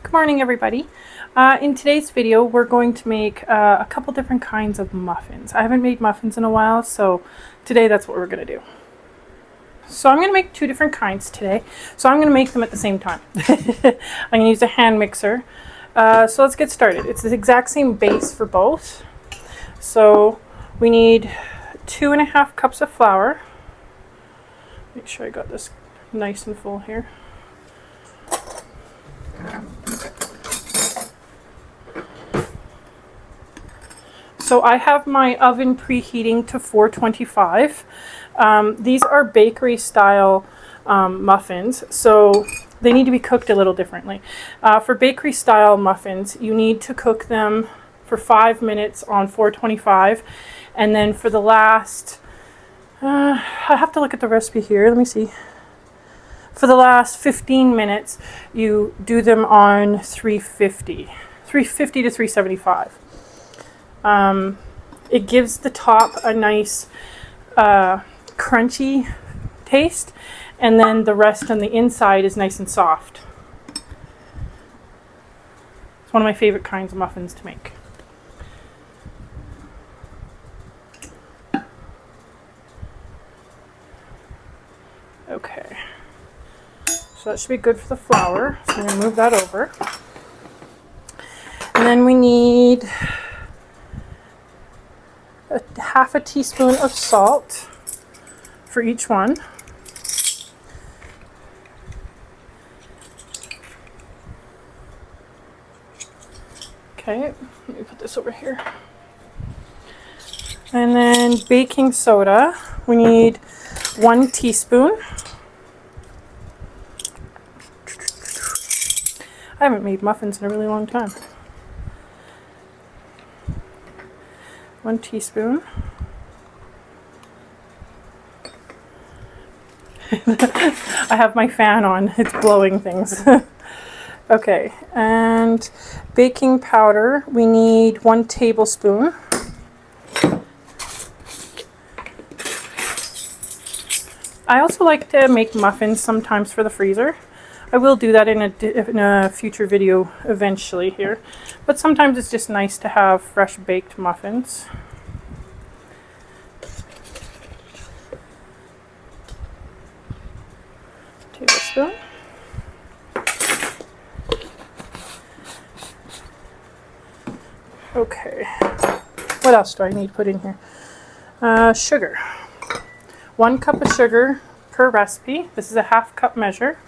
Good morning, everybody. In today's video, we're going to make a couple different kinds of muffins. I haven't made muffins in a while, so today that's what we're going to do. So I'm going to make two different kinds today. So I'm going to make them at the same time. I'm going to use a hand mixer. So let's get started. It's the exact same base for both. So we need 2.5 cups of flour. Make sure I got this nice and full here. So I have my oven preheating to 425. These are bakery style muffins, so they need to be cooked a little differently. For bakery style muffins, you need to cook them for 5 minutes on 425, and then for the last, I have to look at the recipe here, let me see. For the last 15 minutes, you do them on 350 to 375. It gives the top a nice crunchy taste, and then the rest on the inside is nice and soft. It's one of my favorite kinds of muffins to make. Okay, so that should be good for the flour, so I'm going to move that over. And then we need half a teaspoon of salt for each one. Okay, let me put this over here. And then baking soda, we need 1 teaspoon. I haven't made muffins in a really long time. 1 teaspoon. I have my fan on, it's blowing things. Okay, and baking powder, we need 1 tablespoon. I also like to make muffins sometimes for the freezer. I will do that in a future video eventually here, but sometimes it's just nice to have fresh baked muffins. Tablespoon. Okay, what else do I need to put in here? Sugar. 1 cup of sugar per recipe. This is a 1/2 cup measure.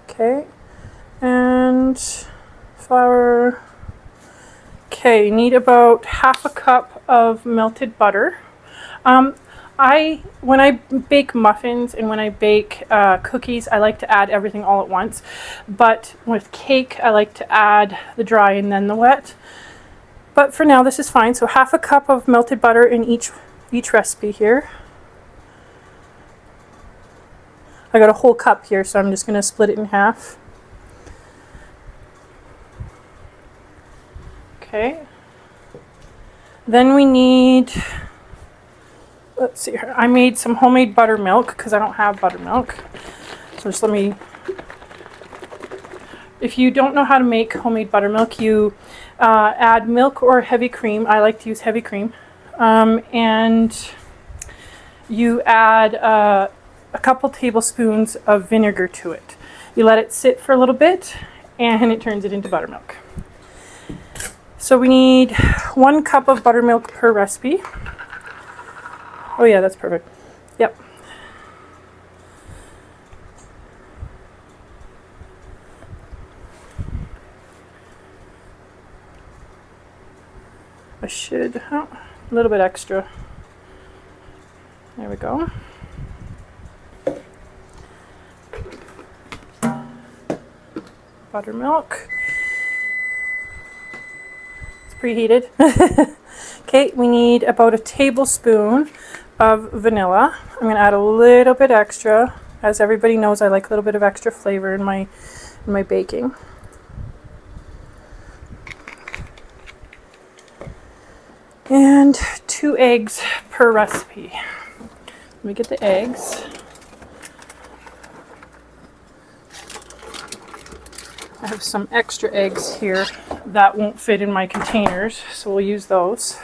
Okay, and flour. Okay, you need about 1/2 cup of melted butter. When I bake muffins and when I bake cookies, I like to add everything all at once. But with cake, I like to add the dry and then the wet. But for now, this is fine. So 1/2 cup of melted butter in each recipe here. I got a whole cup here, so I'm just going to split it in half. Okay. Then we need, let's see here. I made some homemade buttermilk because I don't have buttermilk. So just if you don't know how to make homemade buttermilk, you add milk or heavy cream. I like to use heavy cream. And you add a couple tablespoons of vinegar to it. You let it sit for a little bit and it turns it into buttermilk. So we need 1 cup of buttermilk per recipe. Oh yeah, that's perfect. Yep. I should, a little bit extra. There we go. Buttermilk. It's preheated. Okay, we need about 1 tablespoon of vanilla. I'm going to add a little bit extra. As everybody knows, I like a little bit of extra flavor in my in my baking. And 2 eggs per recipe. Let me get the eggs. I have some extra eggs here that won't fit in my containers, so we'll use those.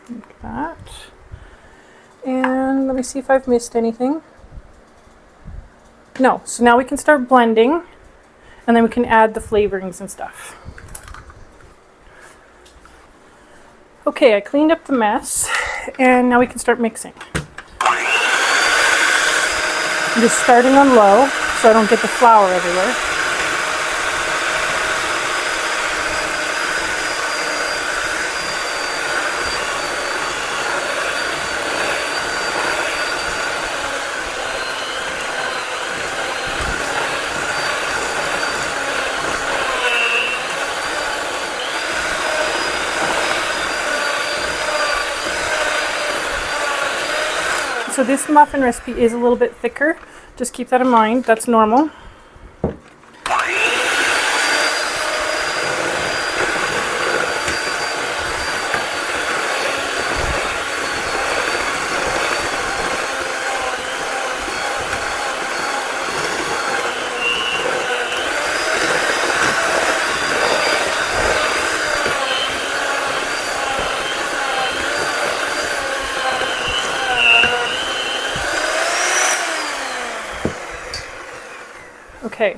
Like that. And let me see if I've missed anything. No, so now we can start blending and then we can add the flavorings and stuff. Okay, I cleaned up the mess and now we can start mixing. I'm just starting on low so I don't get the flour everywhere. So this muffin recipe is a little bit thicker. Just keep that in mind. That's normal. Okay,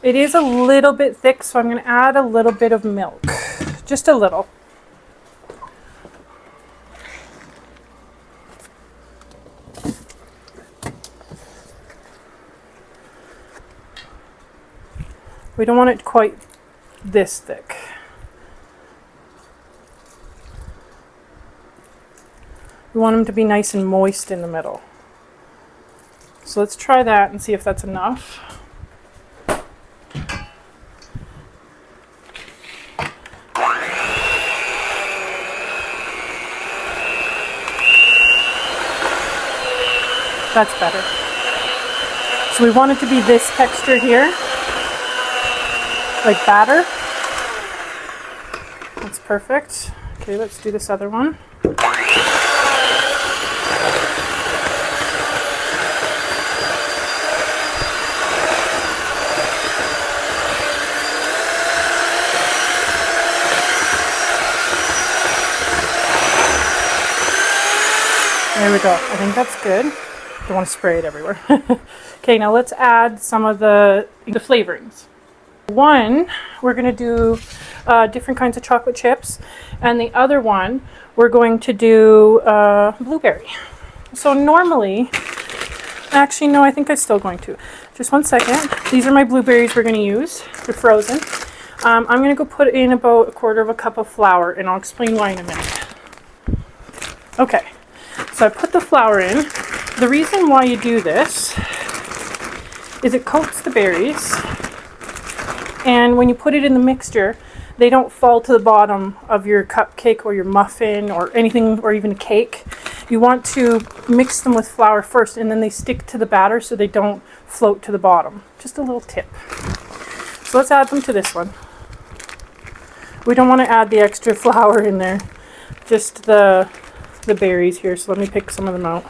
it is a little bit thick, so I'm going to add a little bit of milk. Just a little. We don't want it quite this thick. We want them to be nice and moist in the middle. So let's try that and see if that's enough. That's better. So we want it to be this texture here, like batter. That's perfect. Okay, let's do this other one. There we go. I think that's good. Don't want to spray it everywhere. Okay, now let's add some of the flavorings. One, we're going to do different kinds of chocolate chips, and the other one, we're going to do blueberry. So normally, actually no, I think I'm still going to. Just one second. These are my blueberries we're going to use. They're frozen. I'm going to go put in about 1/4 cup of flour, and I'll explain why in a minute. Okay, so I put the flour in. The reason why you do this is it coats the berries, and when you put it in the mixture, they don't fall to the bottom of your cupcake or your muffin or anything, or even a cake. You want to mix them with flour first, and then they stick to the batter so they don't float to the bottom. Just a little tip. So let's add them to this one. We don't want to add the extra flour in there, just the berries here. So let me pick some of them out.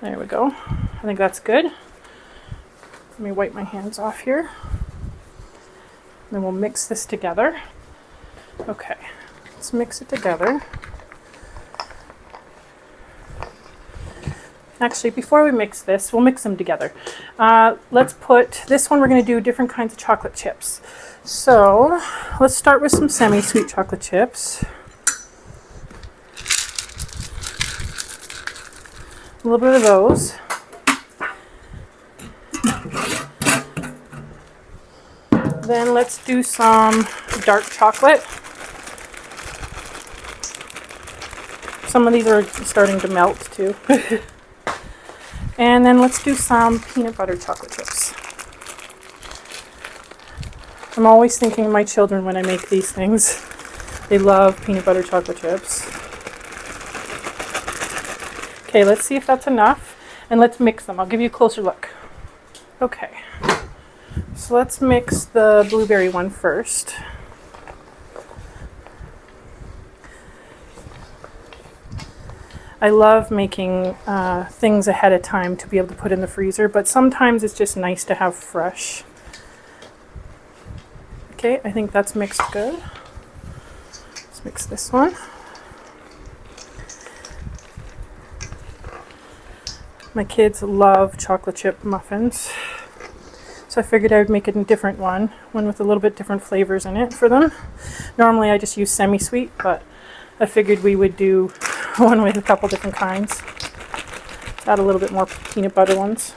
There we go. I think that's good. Let me wipe my hands off here. Then we'll mix this together. Okay, let's mix it together. Actually, before we mix this, we'll mix them together. Let's put, this one we're going to do different kinds of chocolate chips. So let's start with some semi-sweet chocolate chips. A little bit of those. Then let's do some dark chocolate. Some of these are starting to melt too. And then let's do some peanut butter chocolate chips. I'm always thinking of my children when I make these things. They love peanut butter chocolate chips. Okay, let's see if that's enough. And let's mix them. I'll give you a closer look. Okay. So let's mix the blueberry one first. I love making things ahead of time to be able to put in the freezer, but sometimes it's just nice to have fresh. Okay, I think that's mixed good. Let's mix this one. My kids love chocolate chip muffins, so I figured I would make a different one with a little bit different flavors in it for them. Normally I just use semi-sweet, but I figured we would do one with a couple different kinds. Let's add a little bit more peanut butter ones.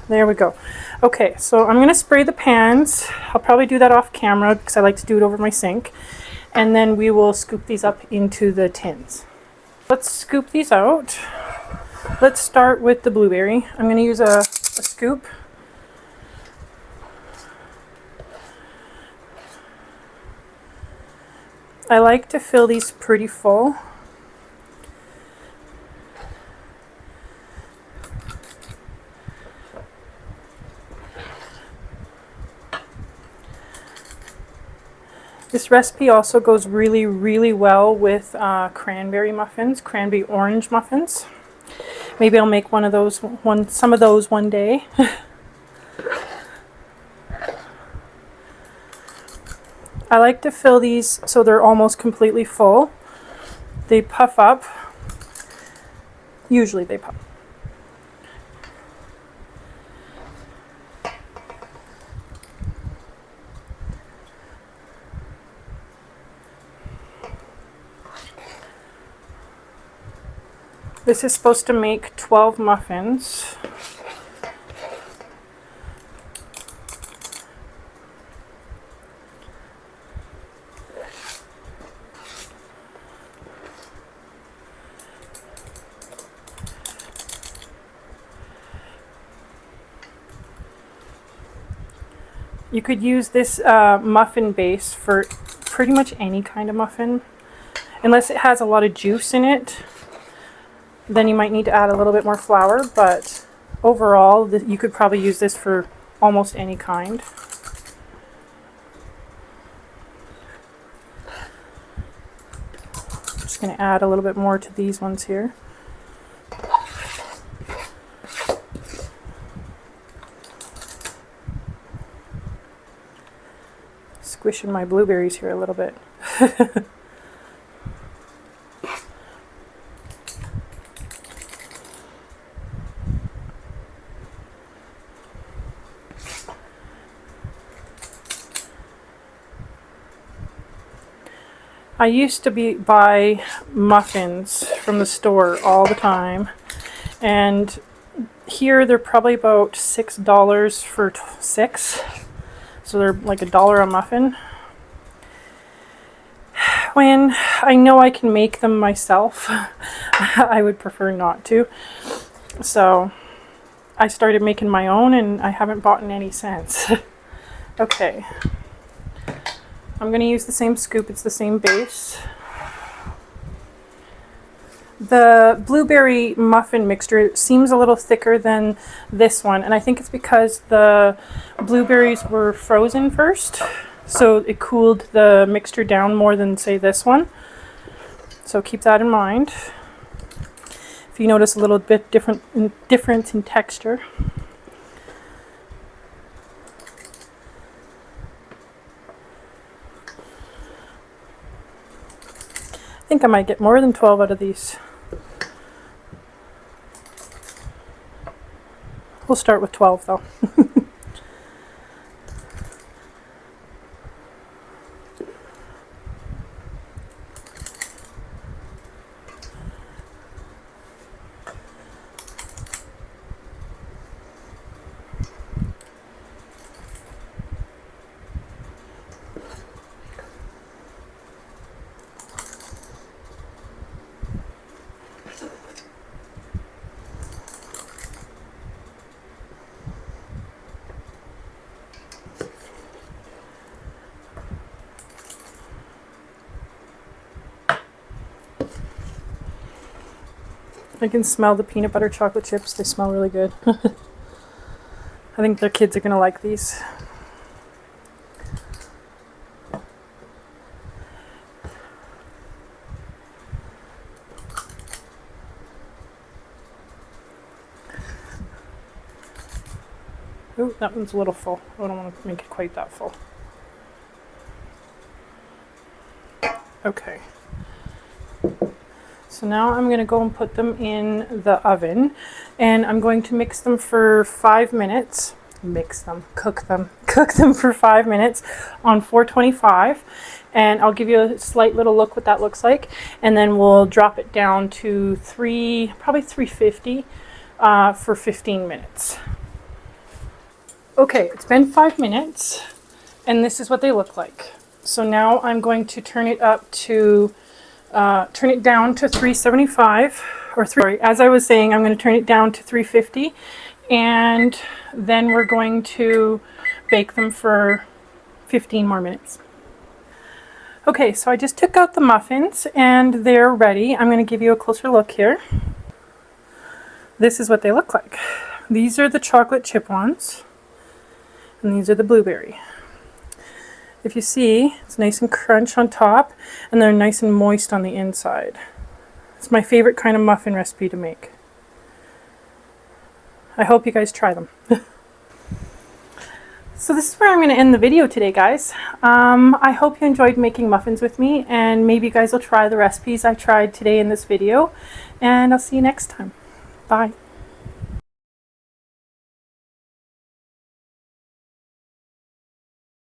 There we go. Okay, so I'm going to spray the pans. I'll probably do that off camera because I like to do it over my sink. And then we will scoop these up into the tins. Let's scoop these out. Let's start with the blueberry. I'm going to use a scoop. I like to fill these pretty full. This recipe also goes really, really well with cranberry muffins, cranberry orange muffins. Maybe I'll make some of those one day. I like to fill these so they're almost completely full. They puff up. Usually they puff. This is supposed to make 12 muffins. You could use this muffin base for pretty much any kind of muffin, unless it has a lot of juice in it. Then you might need to add a little bit more flour, but overall you could probably use this for almost any kind. I'm just going to add a little bit more to these ones here. Squishing my blueberries here a little bit. I used to buy muffins from the store all the time, and here they're probably about $6 for 6, so they're like $1 a muffin. When I know I can make them myself, I would prefer not to. So I started making my own, and I haven't bought any since. Okay. I'm going to use the same scoop, it's the same base. The blueberry muffin mixture seems a little thicker than this one, and I think it's because the blueberries were frozen first, so it cooled the mixture down more than, say, this one. So keep that in mind. If you notice a little bit difference in texture. I think I might get more than 12 out of these. We'll start with 12 though. I can smell the peanut butter chocolate chips. They smell really good. I think their kids are going to like these. Ooh, that one's a little full. I don't want to make it quite that full. Okay. So now I'm going to go and put them in the oven, and I'm going to mix them for 5 minutes. Cook them for 5 minutes on 425, and I'll give you a slight little look what that looks like, and then we'll drop it down to probably 350 for 15 minutes. Okay, it's been 5 minutes, and this is what they look like. So now I'm going to turn it down to 375, as I was saying, I'm going to turn it down to 350, and then we're going to bake them for 15 more minutes. Okay, so I just took out the muffins and they're ready. I'm going to give you a closer look here. This is what they look like. These are the chocolate chip ones, and these are the blueberry. If you see, it's nice and crunch on top, and they're nice and moist on the inside. It's my favorite kind of muffin recipe to make. I hope you guys try them. So this is where I'm going to end the video today, guys. I hope you enjoyed making muffins with me, and maybe you guys will try the recipes I tried today in this video, and I'll see you next time. Bye.